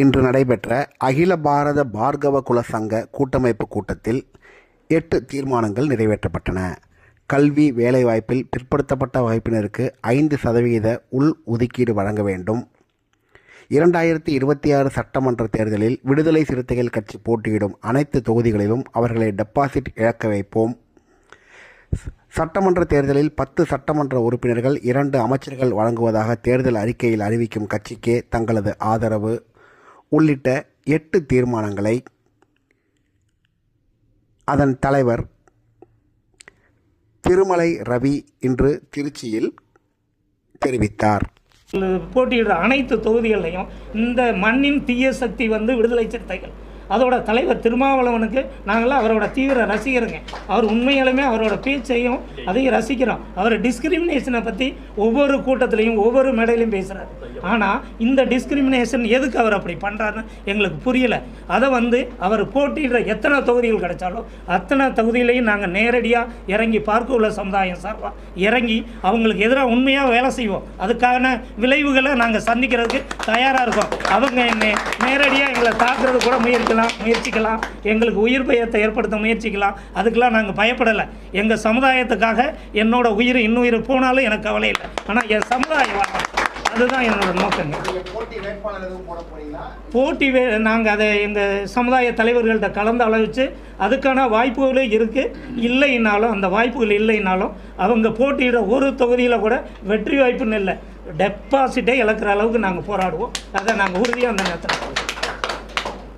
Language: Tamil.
இன்று நடைபெற்ற அகில பாரத பார்கவ குல சங்க கூட்டமைப்பு கூட்டத்தில் 8 தீர்மானங்கள் நிறைவேற்றப்பட்டன. கல்வி வேலைவாய்ப்பில் பிற்படுத்தப்பட்ட வகுப்பினருக்கு 5% உள் ஒதுக்கீடு வழங்க வேண்டும். 2026 சட்டமன்ற தேர்தலில் விடுதலை சிறுத்தைகள் கட்சி போட்டியிடும் அனைத்து தொகுதிகளிலும் அவர்களை டெபாசிட் இழக்க வைப்போம். சட்டமன்ற தேர்தலில் 10 சட்டமன்ற உறுப்பினர்கள் 2 அமைச்சர்கள் வழங்குவதாக தேர்தல் அறிக்கையில் அறிவிக்கும் கட்சிக்கே தங்களது ஆதரவு உள்ளிட்ட 8 தீர்மானங்களை அதன் தலைவர் திருமலை ரவி இன்று திருச்சியில் தெரிவித்தார். போட்டியிடுற அனைத்து தொகுதிகளையும் இந்த மண்ணின் தீய சக்தி விடுதலை சிறுத்தைகள், அதோட தலைவர் திருமாவளவனுக்கு நாங்களாம் அவரோட தீவிர ரசிகருங்க. அவர் உண்மையாலுமே அவரோட பேச்சையும் அதையும் ரசிக்கிறோம். அவர் டிஸ்கிரிமினேஷனை பற்றி ஒவ்வொரு கூட்டத்திலையும் ஒவ்வொரு மேடையிலையும் பேசுகிறார். ஆனால் இந்த டிஸ்கிரிமினேஷன் எதுக்கு அவர் அப்படி பண்ணுறாருன்னு எங்களுக்கு புரியலை. அதை அவர் போட்டியிடுற எத்தனை தொகுதிகள் கிடைச்சாலும் அத்தனை தொகுதியிலையும் நாங்கள் நேரடியாக இறங்கி பார்க்க உள்ள சமுதாயம் சார்பாக இறங்கி அவங்களுக்கு எதிராக உண்மையாக வேலை செய்வோம். அதுக்கான விளைவுகளை நாங்கள் சந்திக்கிறதுக்கு தயாராக இருக்கோம். அவங்க என்னை நேரடியாக எங்களை தாக்குறது கூட முயற்சிக்கலாம், எங்களுக்கு உயிர் பயத்தை ஏற்படுத்த முயற்சிக்கலாம். அதுக்கெல்லாம் நாங்கள் பயப்படலை. எங்கள் சமுதாயத்துக்காக என்னோட உயிர் இன்னுயிர் போனாலும் எனக்கு கவலை இல்லை. ஆனால் என் சமுதாயம் அதுதான் என்னோட நோக்கங்க. போட்டி நாங்கள் அதை எங்கள் சமுதாய தலைவர்கள்ட்ட கலந்து ஆலோசித்து அதுக்கான வாய்ப்புகளும் இருக்குது. இல்லைன்னாலும் அந்த வாய்ப்புகள் இல்லைன்னாலும் அவங்க போட்டியிட ஒரு தொகுதியில் கூட வெற்றி வாய்ப்புன்னு இல்லை, டெபாசிட்டே இழக்கிற அளவுக்கு நாங்கள் போராடுவோம். அதை நாங்கள் உறுதியாக அந்த நேரத்தில்